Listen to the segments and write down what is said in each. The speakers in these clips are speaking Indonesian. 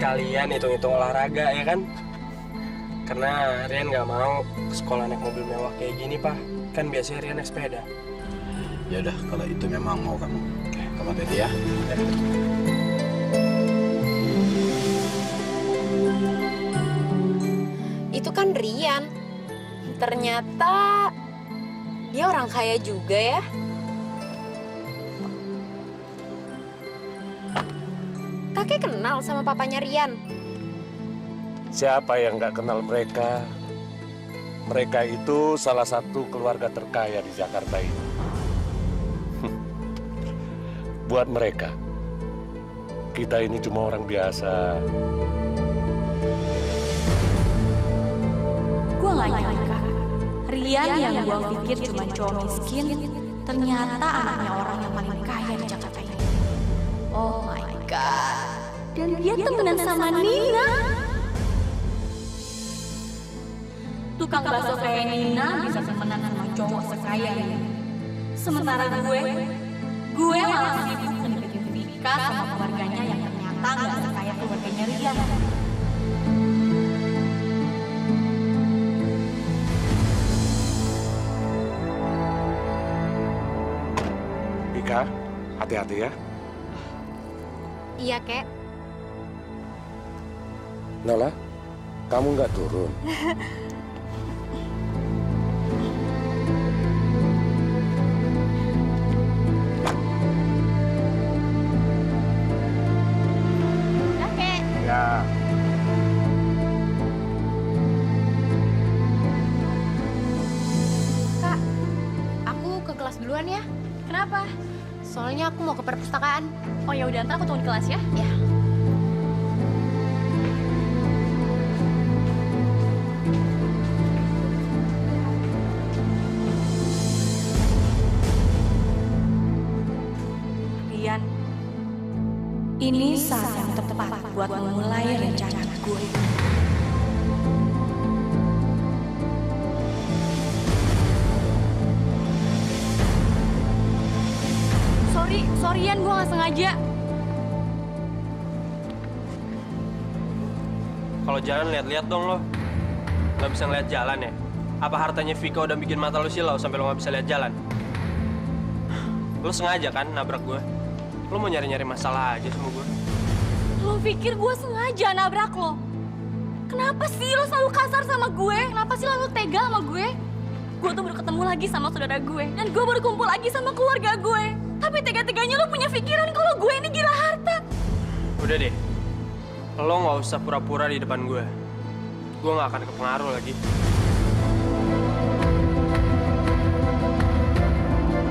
sekalian hitung-hitung olahraga ya kan? Karena Rian nggak mau ke sekolah naik mobil mewah kayak gini, Pak. Kan biasanya Rian naik sepeda. Ya udah, kalau itu memang mau kamu. Oke, kamu hati ya. Itu kan Rian. Ternyata dia orang kaya juga ya. Kakek kenal sama papanya Rian. Siapa yang nggak kenal mereka? Mereka itu salah satu keluarga terkaya di Jakarta ini. Buat mereka, kita ini cuma orang biasa. Gue gak nyangka, Rian yang gue pikir cuma cowok miskin, ternyata anaknya orang yang paling kaya di Jakarta ini. Oh my God. Dan dia temenan sama Nina. Tukang bakso kayak Nina bisa temenan sama cowok sekaya ini. Sementara gue malah sibuk ngedeketin Vika sama keluarganya yang ternyata gak sekaya keluarganya Rian. Vika, hati-hati ya. Iya, Kek. Nala, kamu nggak turun. Kakek. Ya. Kak, aku ke kelas duluan ya. Kenapa? Soalnya aku mau ke perpustakaan. Oh ya udah, ntar aku tunggu di kelas ya. Ya. Rian, ini saat yang tepat buat memulai rencana gue. Sorry Rian, gue gak sengaja. Kalau jalan lihat-lihat dong lo. Nggak bisa ngeliat jalan ya? Apa hartanya Vika udah bikin mata lo silau sampai lo nggak bisa lihat jalan? Lo sengaja kan nabrak gue? Lo mau nyari-nyari masalah aja sama gue? Lo pikir gue sengaja nabrak lo? Kenapa sih lo selalu kasar sama gue? Kenapa sih lo tega sama gue? Gue tuh baru ketemu lagi sama saudara gue. Dan gue baru kumpul lagi sama keluarga gue. Tapi tega-teganya lo punya pikiran kalau gue ini gila harta. Udah deh. Lo nggak usah pura-pura di depan gue. Gue nggak akan kepengaruh lagi.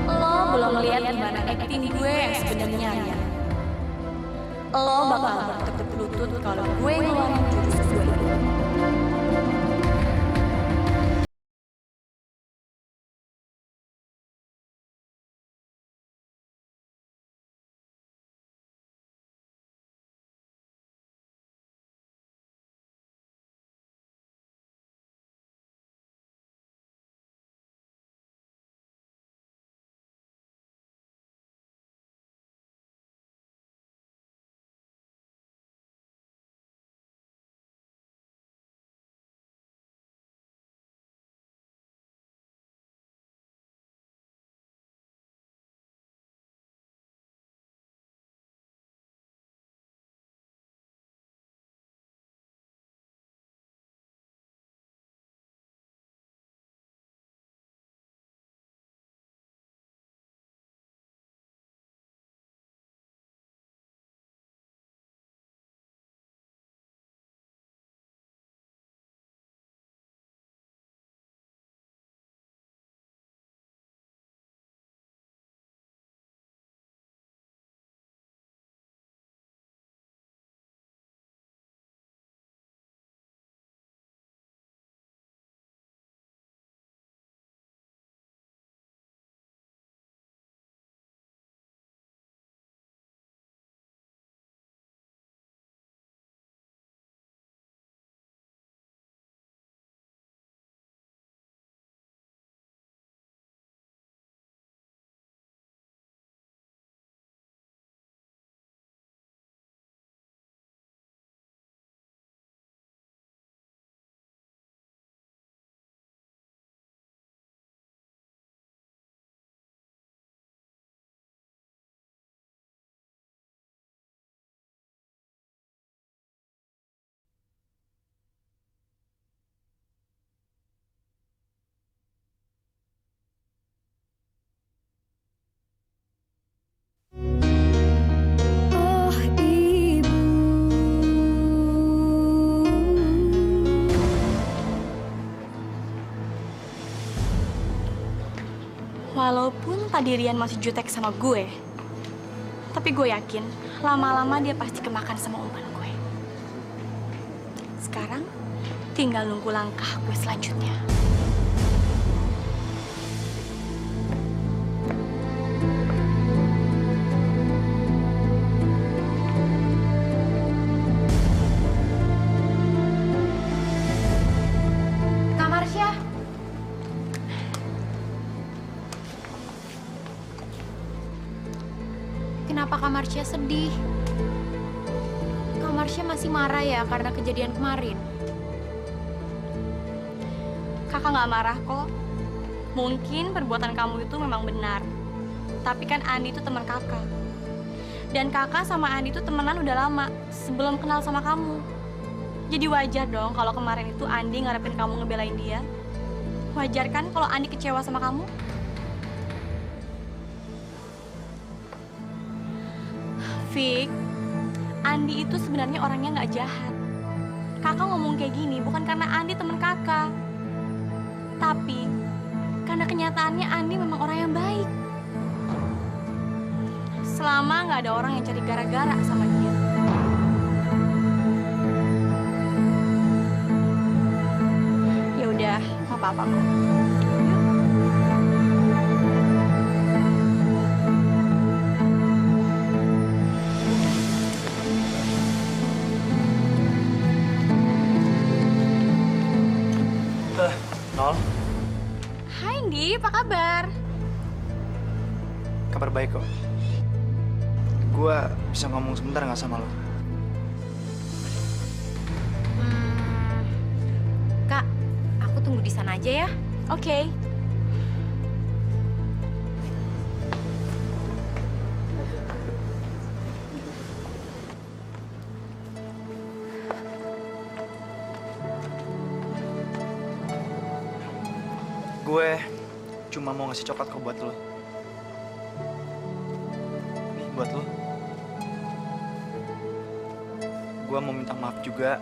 Lo belum lihat gimana acting gue yang sebenarnya ya. Lo bakal bertekuk lutut kalau gue ngeluarin jurus gue ini. tadi Rian masih jutek sama gue, tapi gue yakin lama-lama dia pasti kemakan sama umpan gue. Sekarang tinggal nunggu langkah gue selanjutnya. Kak Marsha. Kenapa Kak Marsha sedih? Kak Marsha masih marah ya karena kejadian kemarin? Kakak nggak marah kok. Mungkin perbuatan kamu itu memang benar. Tapi kan Andi itu teman kakak. Dan kakak sama Andi itu temenan udah lama, sebelum kenal sama kamu. Jadi wajar dong kalau kemarin itu Andi ngarepin kamu ngebelain dia. Wajar kan kalau Andi kecewa sama kamu? Fik, Andi itu sebenarnya orangnya nggak jahat. Kakak ngomong kayak gini bukan karena Andi teman kakak. Tapi, karena kenyataannya Andi memang orang yang baik. Selama nggak ada orang yang cari gara-gara sama dia. Ya udah, nggak apa-apa kok. Yuk. Nol, Hai Andi, apa kabar? kabar baik kok. Gua bisa ngomong sebentar nggak sama lo? Kak, aku tunggu di sana aja ya. Oke. Gue cuma mau ngasih coklat kok buat lo. Nih buat lo. Gue mau minta maaf juga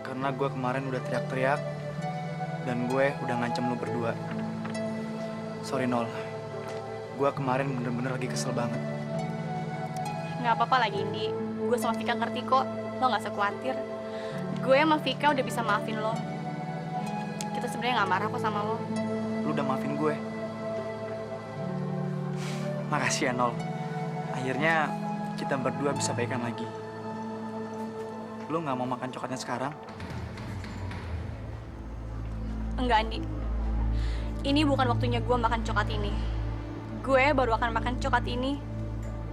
karena gue kemarin udah teriak-teriak dan gue udah ngancem lo berdua. Sorry Nol, gue kemarin bener-bener lagi kesel banget. Nggak apa-apa lagi Indi. Gue sama Vika ngerti kok. Lo nggak usah khawatir. Gue sama Vika udah bisa maafin lo. Kita sebenarnya nggak marah kok sama lo. Lu udah maafin gue. Makasih ya Nol. Akhirnya kita berdua bisa baikan lagi. Lu nggak mau makan coklatnya sekarang? Enggak Andi. Ini bukan waktunya gue makan coklat ini. Gue baru akan makan coklat ini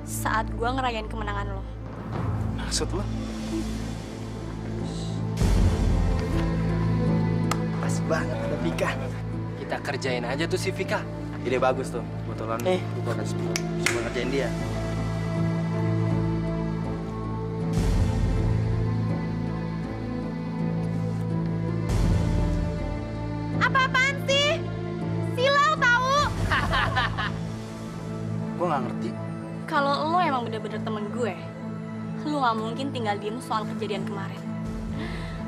saat gue ngerayain kemenangan lo. Maksud lu? Pas banget ada Vika. Kita kerjain aja tuh si Vika. Ide bagus tuh. Kebetulan Nih. gue akan coba ngerjain dia. Apa-apaan sih? Silau tahu. Gue nggak ngerti. Kalau lo emang bener-bener temen gue, lo nggak mungkin tinggal diem soal kejadian kemarin.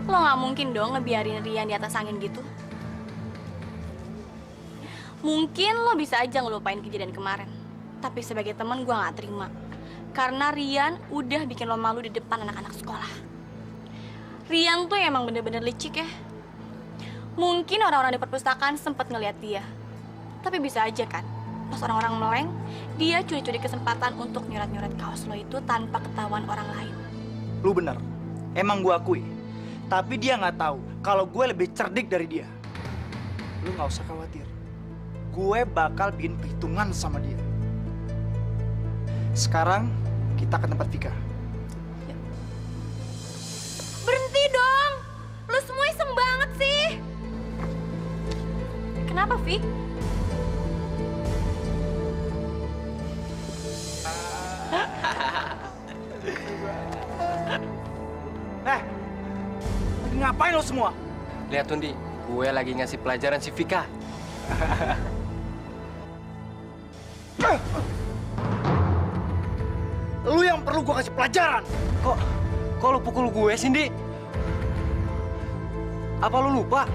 Lo nggak mungkin dong ngebiarin Rian di atas angin gitu. Mungkin lo bisa aja ngelupain kejadian kemarin. Tapi sebagai teman gue nggak terima. Karena Rian udah bikin lo malu di depan anak-anak sekolah. Rian tuh emang bener-bener licik ya. Mungkin orang-orang di perpustakaan sempat ngeliat dia. Tapi bisa aja kan, pas orang-orang meleng, dia curi-curi kesempatan untuk nyoret-nyoret kaos lo itu tanpa ketahuan orang lain. Lu bener. Emang gue akui. Tapi dia nggak tahu kalau gue lebih cerdik dari dia. Lu nggak usah khawatir. Gue bakal bikin perhitungan sama dia. Sekarang kita ke tempat Vika. Berhenti dong. Lu semua iseng banget sih. Kenapa, Fik? Lagi ngapain lo semua? Lihat Tundi, gue lagi ngasih pelajaran si Vika. Lu yang perlu gue kasih pelajaran. Kok lu pukul gue, Cindy? Apa lu lupa?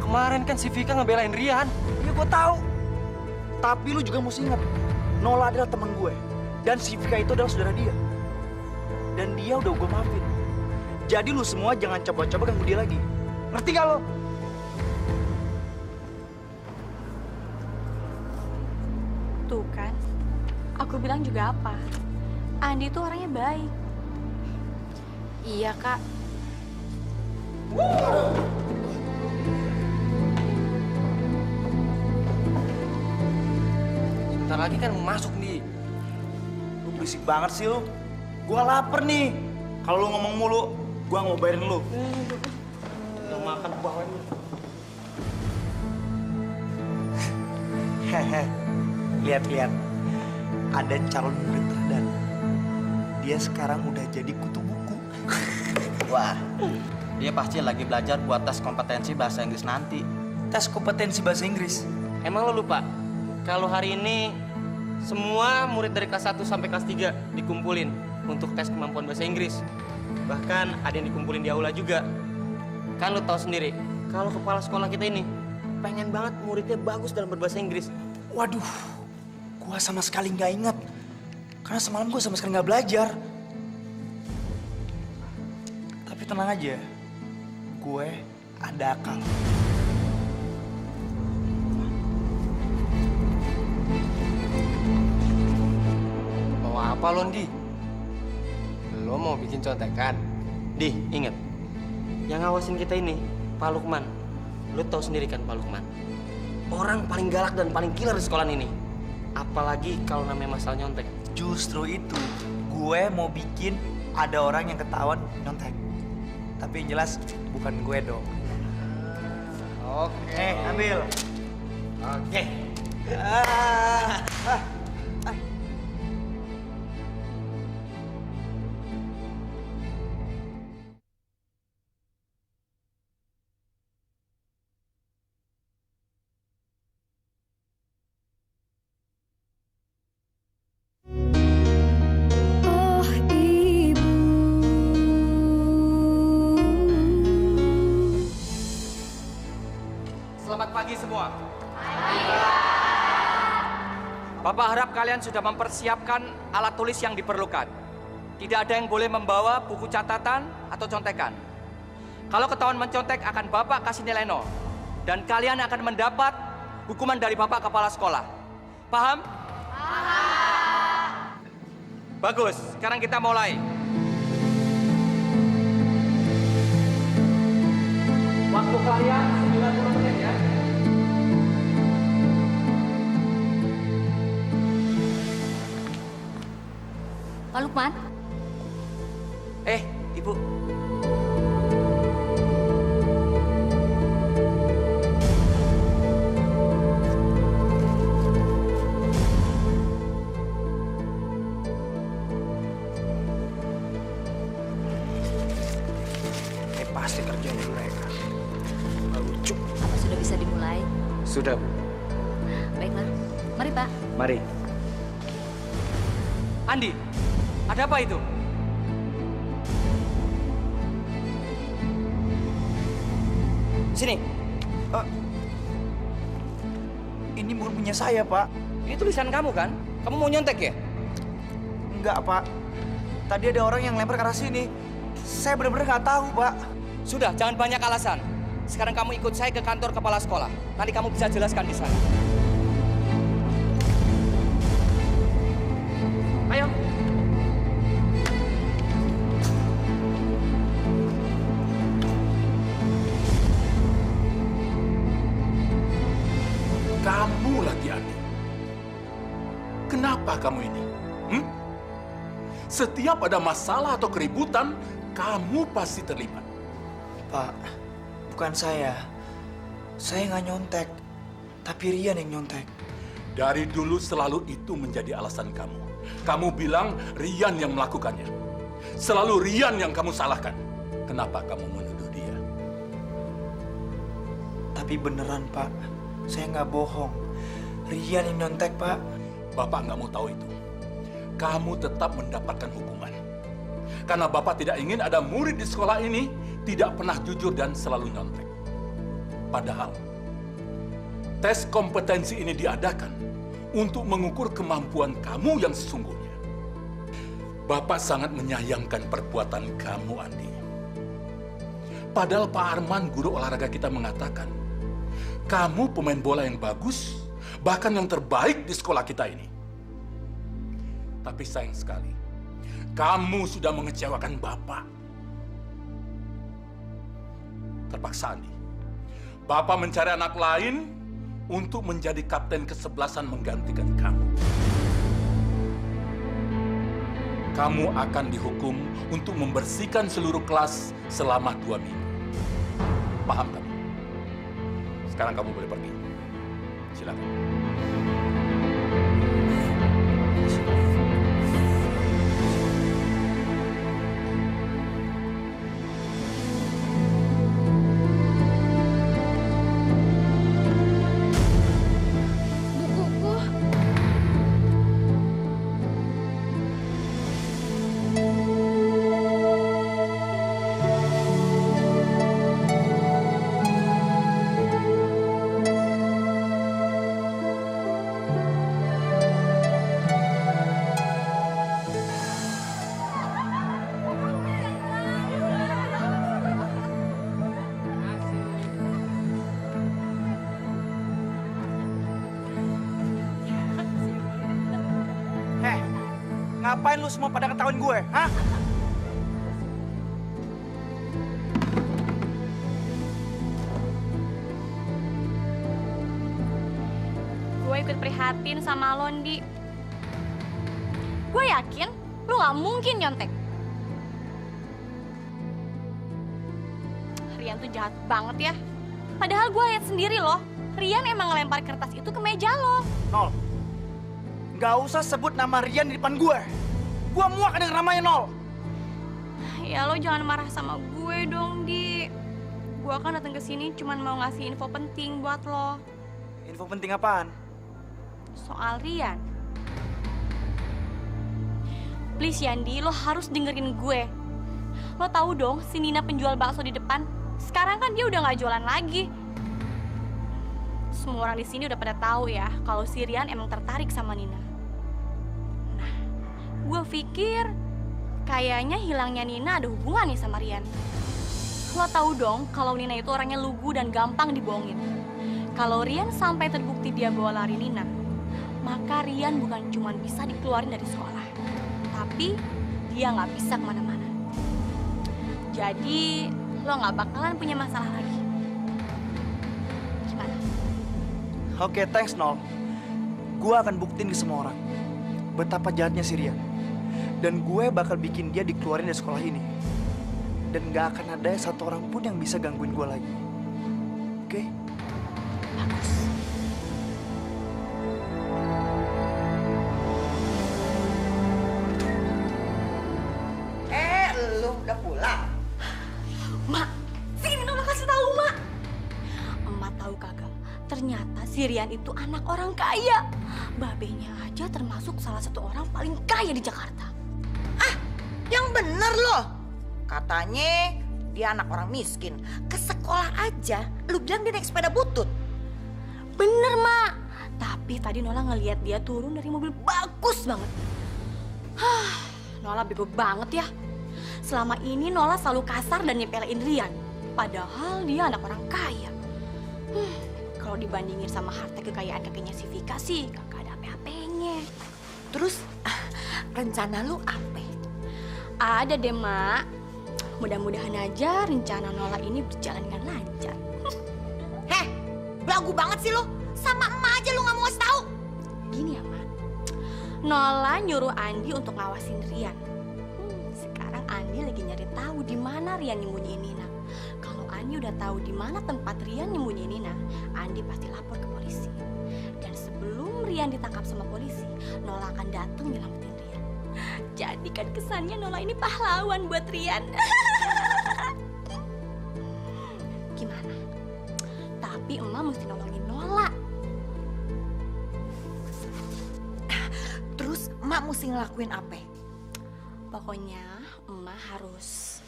Kemarin kan si Vika ngebelain Rian. Ya gue tahu. Tapi lu juga mesti ingat, Nola adalah teman gue. Dan si Vika itu adalah saudara dia. Dan dia udah gue maafin. Jadi lu semua jangan coba-coba ganggu dia lagi. Ngerti gak lo? Tuh kan, aku bilang juga apa? Andi tuh orangnya baik. Iya, Kak. Bentar lagi kan mau masuk nih. Lu berisik banget sih lu. Gua lapar nih. Kalau lu ngomong mulu, gua nggak mau bayarin lu. Udah makan bawain lu. Hehe. Lihat-lihat. Ada calon murid terdan. Dia sekarang udah jadi kutu buku. Wah, dia pasti lagi belajar buat tes kompetensi bahasa Inggris nanti. Tes kompetensi bahasa Inggris. Emang lo lupa? Kalau hari ini semua murid dari kelas 1 sampai kelas 3 dikumpulin untuk tes kemampuan bahasa Inggris. Bahkan ada yang dikumpulin di aula juga. Kan lo tahu sendiri, kalau kepala sekolah kita ini pengen banget muridnya bagus dalam berbahasa Inggris. Waduh, gua sama sekali nggak inget. Karena semalam gua sama sekali nggak belajar. Tapi tenang aja, gue ada akal. Mau apa lo, Di? Lo mau bikin contekan? Di, inget. Yang ngawasin kita ini, Pak Lukman. Lo tahu sendiri kan Pak Lukman? Orang paling galak dan paling killer di sekolah ini. Apalagi kalau namanya masalah nyontek. Justru itu, gue mau bikin ada orang yang ketahuan nyontek. Tapi yang jelas bukan gue dong. Oke. Ambil. Oke. Oh ibu, Selamat pagi semua. Bapak harap kalian sudah mempersiapkan alat tulis yang diperlukan. Tidak ada yang boleh membawa buku catatan atau contekan. Kalau ketahuan mencontek akan Bapak kasih nilai 0. Dan kalian akan mendapat hukuman dari Bapak Kepala Sekolah. Paham? Paham. Bagus, sekarang kita mulai. Waktu kalian 90 menit ya. Pak Lukman, Ibu. Ini pasti kerjaan mereka. Nggak lucu. Apa sudah bisa dimulai? Sudah, Bu. Baiklah. Mari, Pak. Mari. Andi, ada apa itu? Sini. Ini bukan punya saya, Pak. Ini tulisan kamu kan? Kamu mau nyontek ya? Enggak, Pak. Tadi ada orang yang lempar ke arah sini. Saya benar-benar nggak tahu, Pak. Sudah, jangan banyak alasan. Sekarang kamu ikut saya ke kantor kepala sekolah. Nanti kamu bisa jelaskan di sana. Ayo. Kamu lagi, Andi. Kenapa kamu ini? Setiap ada masalah atau keributan, kamu pasti terlibat. Pak, bukan saya. Saya nggak nyontek. Tapi Rian yang nyontek. Dari dulu selalu itu menjadi alasan kamu. Kamu bilang Rian yang melakukannya. Selalu Rian yang kamu salahkan. Kenapa kamu menuduh dia? Tapi beneran, Pak. Saya nggak bohong. Rian yang nyontek, Pak. Bapak nggak mau tahu itu. Kamu tetap mendapatkan hukuman. Karena Bapak tidak ingin ada murid di sekolah ini tidak pernah jujur dan selalu nyontek. Padahal, tes kompetensi ini diadakan untuk mengukur kemampuan kamu yang sesungguhnya. Bapak sangat menyayangkan perbuatan kamu, Andi. Padahal Pak Arman, guru olahraga kita, mengatakan, kamu pemain bola yang bagus, bahkan yang terbaik di sekolah kita ini. Tapi sayang sekali, kamu sudah mengecewakan Bapak. Terpaksa, Andi. Bapak mencari anak lain untuk menjadi kapten ke-11 menggantikan kamu. Kamu akan dihukum untuk membersihkan seluruh kelas selama 2 minggu. Paham kamu? Sekarang kamu boleh pergi. Silakan. Bukuku. Heh, ngapain lu semua pada ketahuin gue, hah? Gue ikut prihatin sama lo, Ndi. Gue yakin lo gak mungkin nyontek. Rian tuh jahat banget ya. Padahal gue lihat sendiri loh, Rian emang ngelempar kertas itu ke meja lo. Nol, nggak usah sebut nama Rian di depan gue. Gue muak dengan namanya, Nol. Ya lo jangan marah sama gue dong, Di. Gue kan datang ke sini cuman mau ngasih info penting buat lo. Info penting apaan? Soal Rian. Please Yandi, lo harus dengerin gue. Lo tahu dong si Nina penjual bakso di depan? Sekarang kan dia udah nggak jualan lagi. Semua orang di sini udah pada tahu ya kalau si Rian emang tertarik sama Nina. Nah, gue pikir kayaknya hilangnya Nina ada hubungan nih sama Rian. Lo tahu dong kalau Nina itu orangnya lugu dan gampang dibohongin. Kalau Rian sampai terbukti dia bawa lari Nina, maka Rian bukan cuma bisa dikeluarin dari sekolah, tapi dia nggak bisa kemana-mana. Jadi lo nggak bakalan punya masalah lagi. Gimana? Oke, thanks, Nol. Gue akan buktiin ke semua orang betapa jahatnya si Rian. Dan gue bakal bikin dia dikeluarin dari sekolah ini. Dan gak akan ada satu orang pun yang bisa gangguin gue lagi. Oke? Bagus. Lu udah pulang? Mak, sini Nona kasih tahu, Mak. Emak tahu kagak? Ternyata si Rian itu anak orang kaya. Babenya aja termasuk salah satu orang paling kaya di Jakarta. Yang bener loh. Katanya dia anak orang miskin. Ke sekolah aja, lu bilang dia naik sepeda butut. Bener, Mak. Tapi tadi Nola ngelihat dia turun dari mobil bagus banget. Nola bego banget ya. Selama ini Nola selalu kasar dan nyepelein Rian. Padahal dia anak orang kaya. Kalau dibandingin sama harta kekayaan kakeknya si Vika sih, kakak ada apa-apanya. Terus rencana lu apa? Ada deh, Mak. Mudah-mudahan aja rencana Nola ini berjalan dengan lancar. Heh, belagu banget sih lu. Sama emak aja lu gak mau ngasih tahu. Gini ya, Mak. Nola nyuruh Andi untuk ngawasin Rian. Sekarang Andi lagi nyari tahu di mana Rian nyembunyiin Nina. Kalau Andi udah tahu di mana tempat Rian nyembunyiin Nina, Andi pasti lapor ke polisi. Dan sebelum Rian ditangkap sama polisi, Nola akan datang nyelamatin Rian. Jadikan kesannya Nola ini pahlawan buat Rian. Gimana? Tapi Emak mesti nolongin Nola. Terus emak mesti ngelakuin apa? Pokoknya Emak harus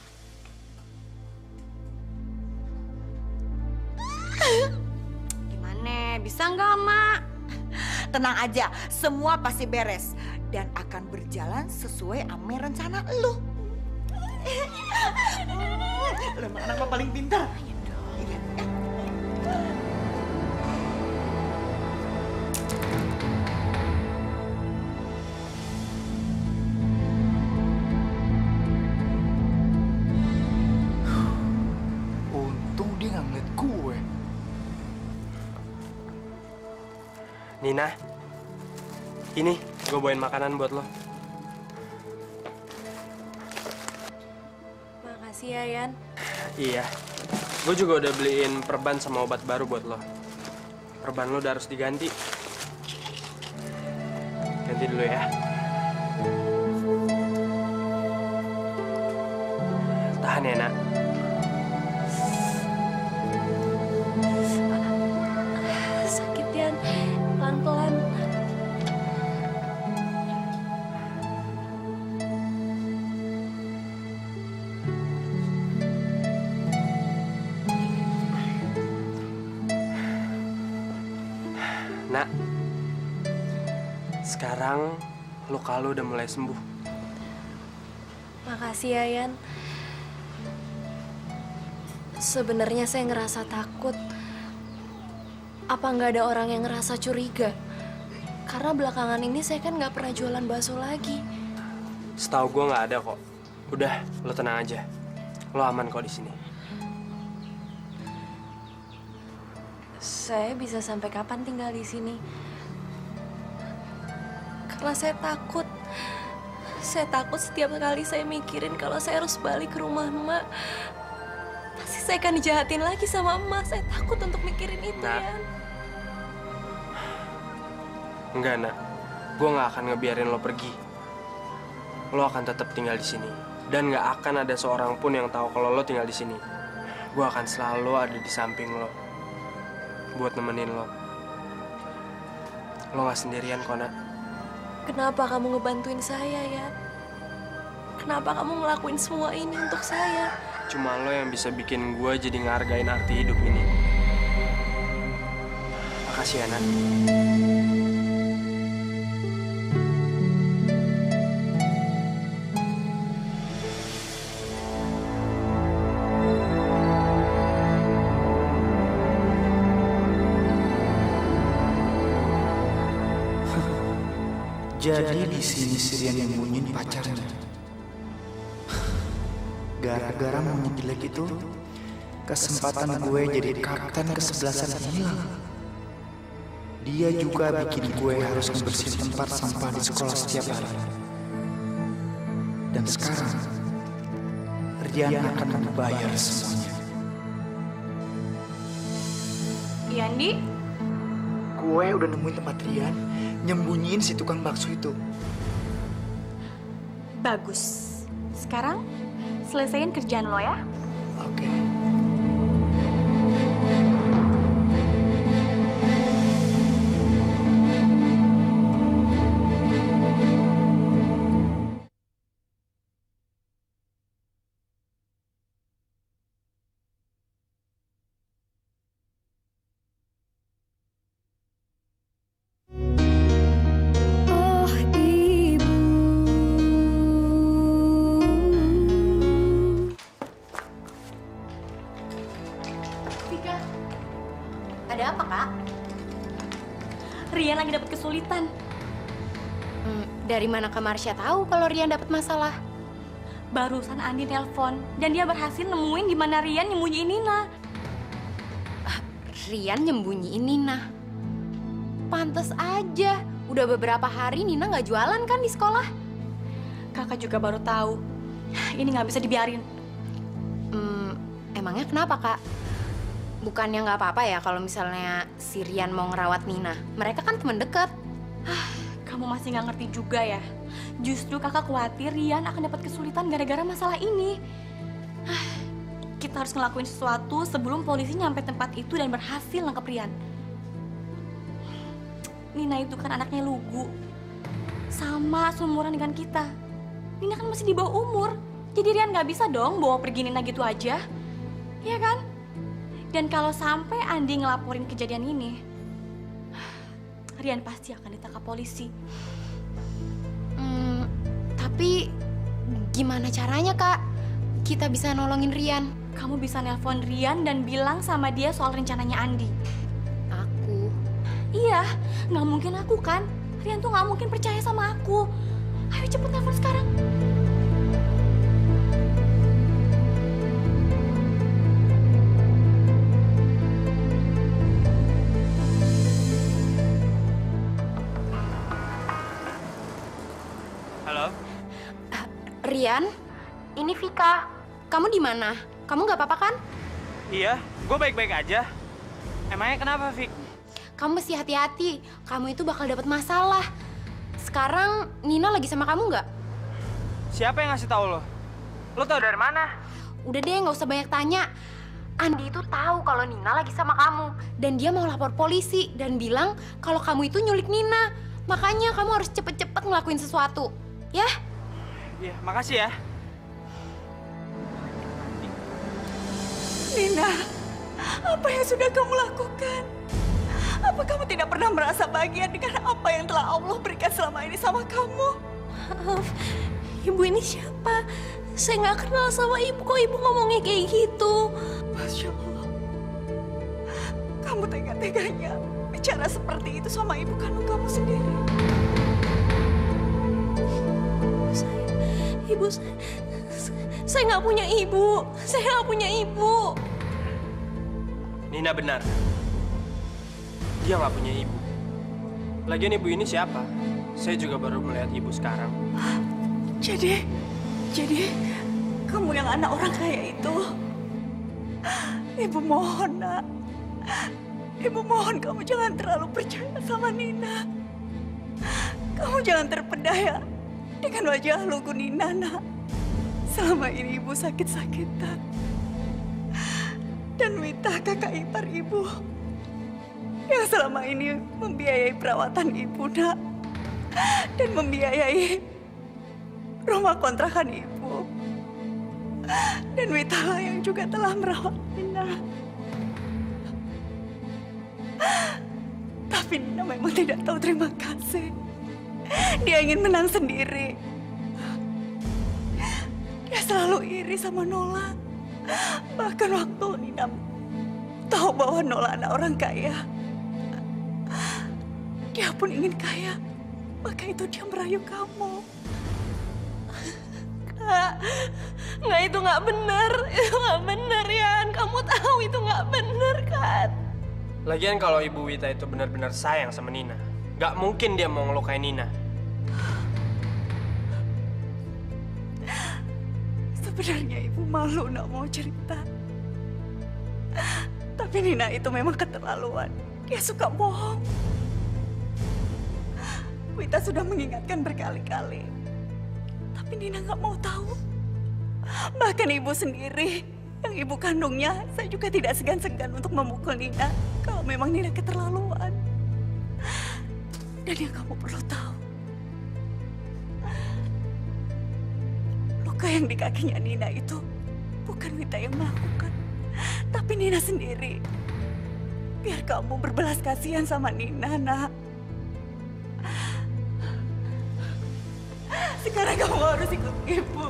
gimana? Bisa nggak, Mak? tenang aja, semua pasti beres dan akan berjalan sesuai sama rencana lu. Lu emang anak mah paling pintar. Iya. Untung dia nggak ngeliat gue. Nina, ini gue bawain makanan buat lo. Makasih ya, Yan. Iya, gue juga udah beliin perban sama obat baru buat lo. Perban lo udah harus diganti. Ganti dulu ya. Tahan ya, Nak. Sakit, Yan. Pelan-pelan. Nak, sekarang luka lo udah mulai sembuh. Makasih ya, Yan. Sebenarnya saya ngerasa takut. Apa nggak ada orang yang ngerasa curiga? Karena belakangan ini saya kan nggak pernah jualan bakso lagi. Setahu gue nggak ada kok. Udah, lo tenang aja. Lo aman kok di sini. Saya bisa sampai kapan tinggal di sini? Karena saya takut. Saya takut setiap kali saya mikirin kalau saya harus balik ke rumah emak. Pasti saya akan dijahatin lagi sama emak. Saya takut untuk mikirin itu, Nak. ya. Enggak, Nak. Gue nggak akan ngebiarin lo pergi. Lo akan tetap tinggal di sini. Dan nggak akan ada seorang pun yang tahu kalau lo tinggal di sini. Gue akan selalu ada di samping lo. Buat nemenin lo. Lo nggak sendirian kok, Nak. Kenapa kamu ngebantuin saya, ya? Kenapa kamu ngelakuin semua ini untuk saya? Cuma lo yang bisa bikin gue jadi ngehargain arti hidup ini. Makasih ya, Nak. Jadi di sini Sirian yang nyembunyiin pacarnya. Gara-gara momen jelek itu, kesempatan gue jadi kapten kesebelasan hilang. Dia juga bikin gue harus ngebersihin tempat sampah di sekolah setiap hari. Dan sekarang, Rian akan membayar semuanya. Yandi? Gue udah nemuin tempat Rian nyembunyiin si tukang bakso itu. Bagus. Sekarang selesaiin kerjaan lo ya. Oke. Ada apa, Kak? Rian lagi dapat kesulitan. Dari mana Kak Marsha tahu kalau Rian dapat masalah? Barusan Andi telepon dan dia berhasil nemuin di mana Rian nyembunyiin Nina. Rian nyembunyiin Nina. Pantes aja. Udah beberapa hari Nina nggak jualan kan di sekolah? Kakak juga baru tahu. Ini nggak bisa dibiarin. Emangnya kenapa, Kak? Bukannya nggak apa-apa ya kalau misalnya si Rian mau ngerawat Nina? Mereka kan teman dekat. Kamu masih nggak ngerti juga ya. Justru kakak khawatir Rian akan dapat kesulitan gara-gara masalah ini. Kita harus ngelakuin sesuatu sebelum polisi nyampe tempat itu dan berhasil nangkep Rian. Nina itu kan anaknya lugu. Sama seumuran dengan kita. Nina kan masih di bawah umur. Jadi Rian nggak bisa dong bawa pergi Nina gitu aja. Iya kan? Dan kalau sampai Andi ngelaporin kejadian ini, Rian pasti akan ditangkap polisi. Tapi gimana caranya, Kak? Kita bisa nolongin Rian. Kamu bisa nelpon Rian dan bilang sama dia soal rencananya Andi. Aku? Iya, nggak mungkin aku kan. Rian tuh nggak mungkin percaya sama aku. Ayo cepet nelpon sekarang. Halo? Rian, ini Vika. Kamu di mana? Kamu nggak apa-apa kan? Iya, gue baik-baik aja. Emangnya kenapa, Fik? Kamu mesti hati-hati. Kamu itu bakal dapat masalah. Sekarang Nina lagi sama kamu nggak? Siapa yang ngasih tahu lo? Lo tau dari mana? Udah deh, nggak usah banyak tanya. Andi itu tahu kalau Nina lagi sama kamu. Dan dia mau lapor polisi dan bilang kalau kamu itu nyulik Nina. Makanya kamu harus cepet-cepet ngelakuin sesuatu. Ya? Iya, makasih ya. Nina, apa yang sudah kamu lakukan? Apa kamu tidak pernah merasa bahagia dengan apa yang telah Allah berikan selama ini sama kamu? Maaf, ibu ini siapa? Saya nggak kenal sama ibu, kok ibu ngomongnya kayak gitu? Masya Allah, kamu tega-teganya bicara seperti itu sama ibu kandung kamu sendiri. Ibu saya nggak punya ibu. Saya nggak punya ibu. Nina benar. Dia nggak punya ibu. Lagian ibu ini siapa? Saya juga baru melihat ibu sekarang. Jadi kamu yang anak orang kaya itu. Ibu mohon, Nak. Ibu mohon kamu jangan terlalu percaya sama Nina. Kamu jangan terpedaya dengan wajah lugu Nina, Nak. Selama ini ibu sakit-sakitan. Dan Wita, kakak ipar ibu, yang selama ini membiayai perawatan ibu, Nak. Dan membiayai rumah kontrakan ibu. Dan Wita lah yang juga telah merawat Nina. Tapi Nina memang tidak tahu terima kasih. Dia ingin menang sendiri. Dia selalu iri sama Nola. Bahkan waktu Nina tahu bahwa Nola anak orang kaya, dia pun ingin kaya. Maka itu dia merayu kamu. Nggak, itu nggak benar. Itu nggak benar, Yan. Kamu tahu itu nggak benar, kan? Lagian kalau Ibu Wita itu benar-benar sayang sama Nina, nggak mungkin dia mau ngelukain Nina. Sebenarnya ibu malu nak mau cerita. Tapi Nina itu memang keterlaluan. Dia suka bohong. Wita sudah mengingatkan berkali-kali. Tapi Nina nggak mau tahu. Bahkan ibu sendiri, yang ibu kandungnya, saya juga tidak segan-segan untuk memukul Nina kalau memang Nina keterlaluan. Dan yang kamu perlu tahu, luka yang di kakinya Nina itu bukan Wita yang melakukan, tapi Nina sendiri. Biar kamu berbelas kasihan sama Nina, Nak. Sekarang kamu harus ikut ibu.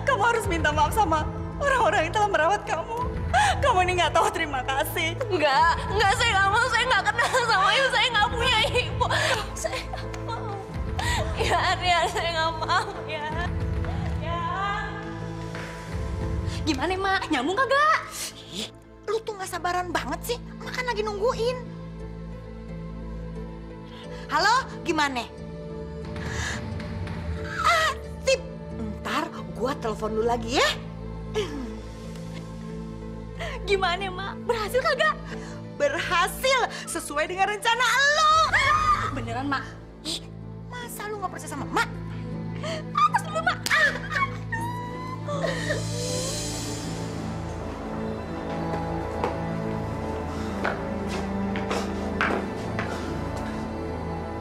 Kamu harus minta maaf sama orang-orang yang telah merawat kamu. Kamu ini nggak tahu terima kasih. Enggak, saya nggak mau. Saya nggak kenal sama ibu. Saya nggak punya ibu. Saya nggak mau. Ya, saya nggak mau, ya. Gimana, Mak? Nyambung kagak? Ih, lu tuh nggak sabaran banget sih. Makan lagi nungguin. Halo, gimana? Tip, ntar gua telepon dulu lagi ya. Gimana, Mak? Berhasil kagak? Berhasil, sesuai dengan rencana lo. Beneran, Mak? Ih, masa lu nggak percaya sama Mak? Atas dulu, Mak.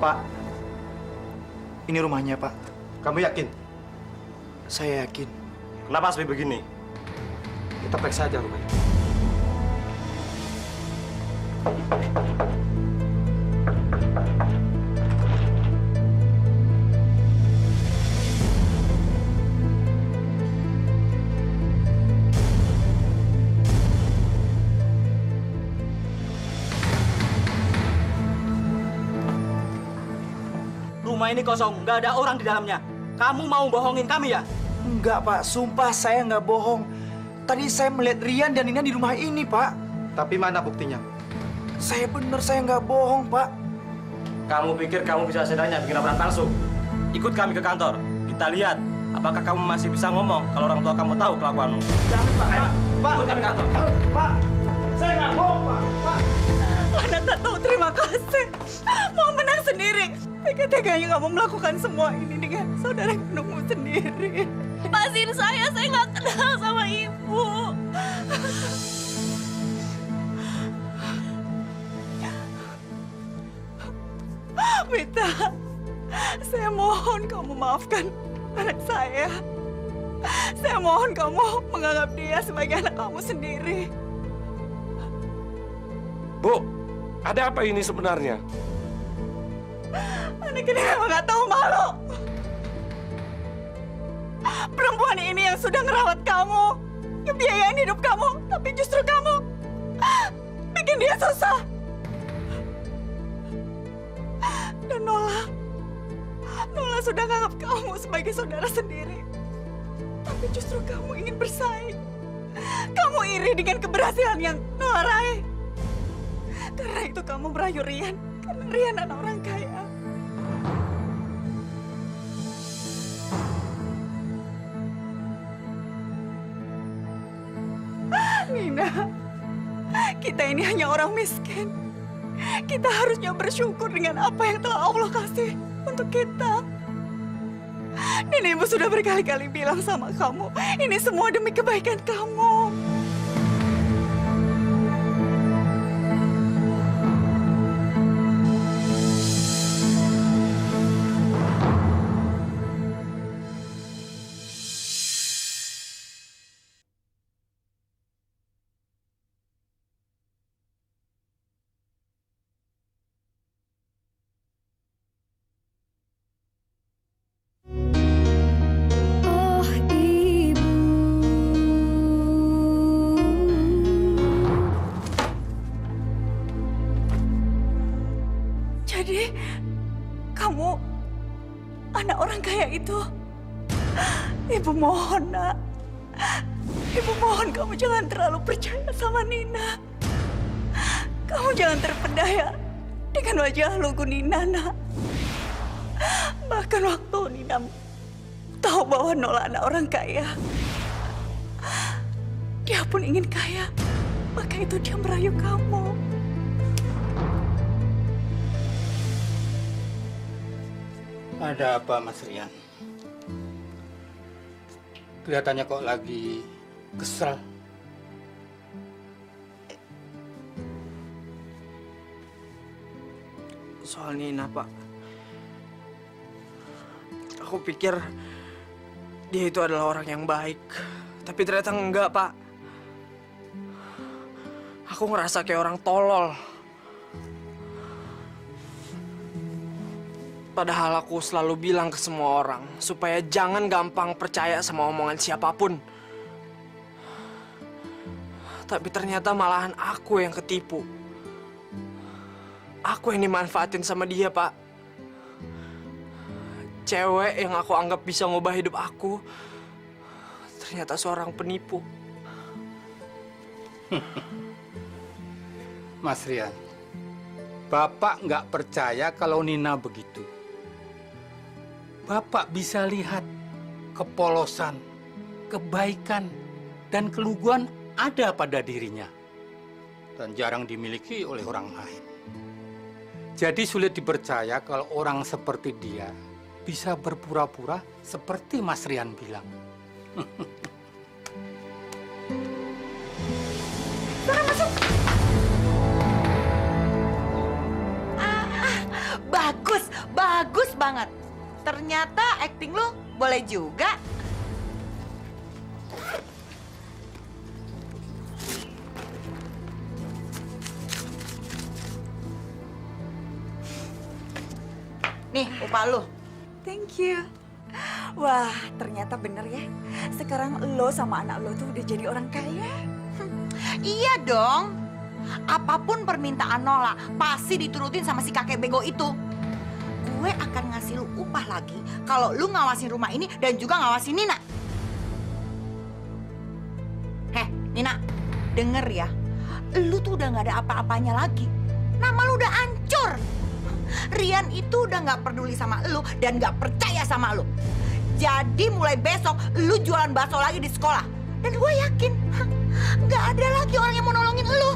Pak, ini rumahnya, Pak. Kamu yakin? Saya yakin. Kenapa sampai begini? Kita periksa aja rumahnya. rumah ini kosong, nggak ada orang di dalamnya. Kamu mau bohongin kami ya? Enggak, Pak. Sumpah saya nggak bohong. Tadi saya melihat Rian dan Nina di rumah ini, Pak. Tapi mana buktinya? Saya nggak bohong, Pak. Kamu pikir kamu bisa sedanya bikin laporan palsu? Ikut kami ke kantor. Kita lihat apakah kamu masih bisa ngomong kalau orang tua kamu tahu kelakuanmu. Jangan, Pak. Pak, ikut kami ke kantor. Pak, saya nggak bohong, Pak. Pak. Anak tak tahu terima kasih. Mau menang sendiri. Tega-teganya kamu melakukan semua ini dengan saudara kandungmu sendiri. Lepasin saya nggak kenal sama ibu. Mita, saya mohon kamu maafkan anak saya. Saya mohon kamu menganggap dia sebagai anak kamu sendiri. Bu, ada apa ini sebenarnya? Anak ini memang nggak tahu malu. Perempuan ini yang sudah ngerawat kamu, ngebiayain hidup kamu, tapi justru kamu bikin dia susah. Dan Nola sudah nganggap kamu sebagai saudara sendiri. Tapi justru kamu ingin bersaing. Kamu iri dengan keberhasilan yang Nola raih. Karena itu kamu merayu Rian. Karena Rian anak orang kaya. Nina, kita ini hanya orang miskin. Kita harusnya bersyukur dengan apa yang telah Allah kasih untuk kita. Dan Ibu sudah berkali-kali bilang sama kamu, ini semua demi kebaikan kamu. Jadi, kamu anak orang kaya itu. Ibu mohon, Nak. Ibu mohon kamu jangan terlalu percaya sama Nina. Kamu jangan terpedaya dengan wajah lugu Nina, Nak. Bahkan waktu Nina tahu bahwa Nola anak orang kaya, dia pun ingin kaya. Maka itu dia merayu kamu. Ada apa, Mas Rian? Kelihatannya kok lagi kesel. Soal Nina, Pak. Aku pikir dia itu adalah orang yang baik. Tapi ternyata enggak, Pak. Aku ngerasa kayak orang tolol. Padahal aku selalu bilang ke semua orang supaya jangan gampang percaya sama omongan siapapun. Tapi ternyata malahan aku yang ketipu. Aku yang dimanfaatin sama dia, Pak. Cewek yang aku anggap bisa ngubah hidup aku, ternyata seorang penipu. Mas Rian, Bapak nggak percaya kalau Nina begitu. Bapak bisa lihat kepolosan, kebaikan, dan keluguan ada pada dirinya. Dan jarang dimiliki oleh orang lain. Jadi sulit dipercaya kalau orang seperti dia bisa berpura-pura seperti Mas Rian bilang. Bagus, bagus banget. Ternyata acting lu boleh juga. Nih, upah lu. Thank you. Wah, ternyata bener ya. Sekarang lo sama anak lo tuh udah jadi orang kaya. Iya dong. Apapun permintaan Nola, pasti diturutin sama si kakek bego itu. gue akan ngasih lu upah lagi kalau lu ngawasin rumah ini dan juga ngawasin Nina. Heh, Nina, denger ya. Lu tuh udah gak ada apa-apanya lagi. Nama lu udah hancur. Rian itu udah gak peduli sama lu dan gak percaya sama lu. Jadi mulai besok lu jualan bakso lagi di sekolah. Dan gue yakin gak ada lagi orang yang mau nolongin lu.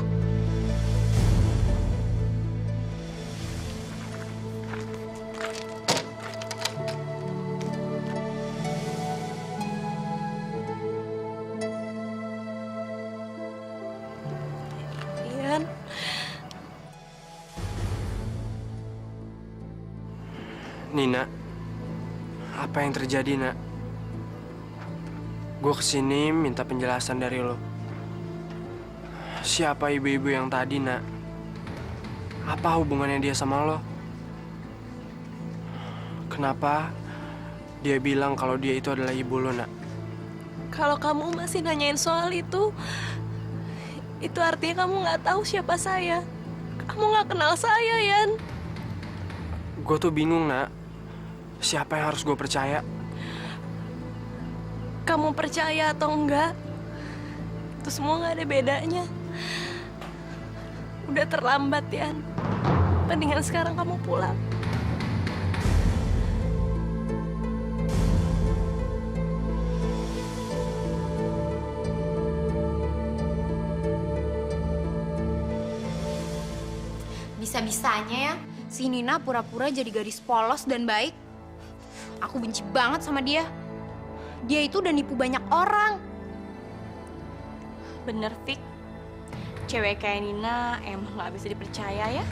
Rian, Nina, apa yang terjadi, Nak? Gue kesini minta penjelasan dari lo. Siapa ibu-ibu yang tadi, Nak? Apa hubungannya dia sama lo? Kenapa dia bilang kalau dia itu adalah ibu lo, Nak? kalau kamu masih nanyain soal itu artinya kamu nggak tahu siapa saya. Kamu nggak kenal saya, Yan. Gue tuh bingung, Nak. Siapa yang harus gue percaya? Kamu percaya atau enggak, itu semua nggak ada bedanya. Udah terlambat, Yan. Mendingan sekarang kamu pulang. Bisa-bisanya ya, si Nina pura-pura jadi gadis polos dan baik. Aku benci banget sama dia. Dia itu udah nipu banyak orang. Bener, Fik. Cewek kayak Nina emang nggak bisa dipercaya ya.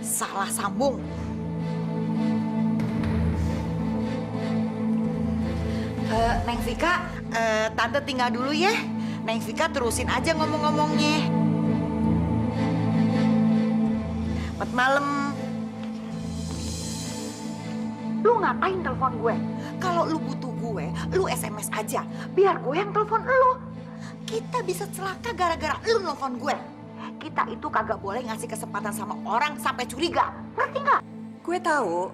Salah sambung. Neng Vika, Tante tinggal dulu ya. Neng Vika terusin aja ngomong-ngomongnya. Selamat malam. Lu ngapain telepon gue? Kalau lu butuh gue, lu SMS aja. Biar gue yang telepon lu. Kita bisa celaka gara-gara lu nelfon gue. Kita itu kagak boleh ngasih kesempatan sama orang sampai curiga. Ngerti nggak? Gue tahu.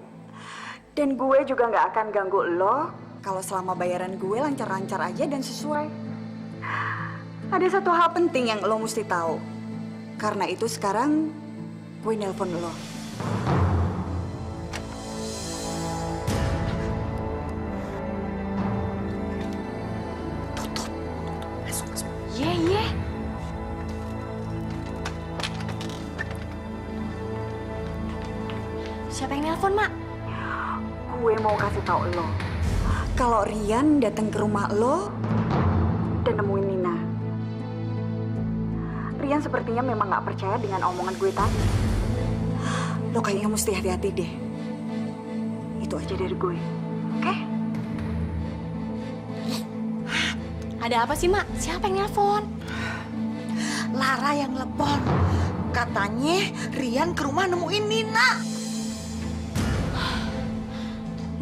Dan gue juga nggak akan ganggu lo kalau selama bayaran gue lancar-lancar aja dan sesuai. Ada satu hal penting yang lo mesti tahu. Karena itu sekarang gue nelpon lo. Tutup. Masuk. Iya. Siapa yang nelpon, Mak? Gue mau kasih tahu lo. Kalau Rian datang ke rumah lo dan nemuin Nina. Rian sepertinya memang nggak percaya dengan omongan gue tadi. Lo kayaknya mesti hati-hati deh. Itu aja dari gue. Oke? Ada apa sih, Mak? Siapa yang nelpon? Lara yang telepon. Katanya Rian ke rumah nemuin Nina.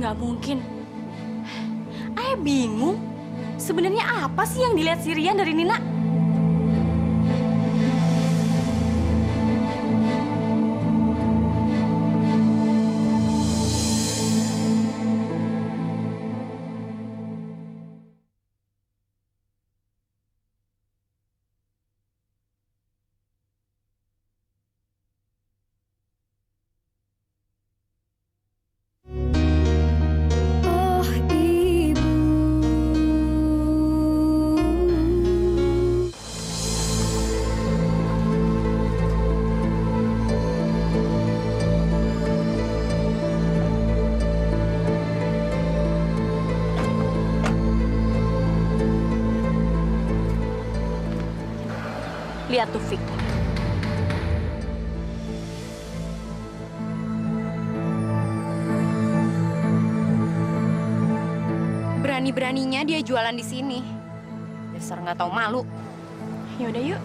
Nggak mungkin. Ayah bingung. Sebenarnya apa sih yang dilihat si Rian dari Nina? Lihat tuh, Fik. Berani-beraninya dia jualan di sini. Dasar nggak tahu malu. Yaudah yuk.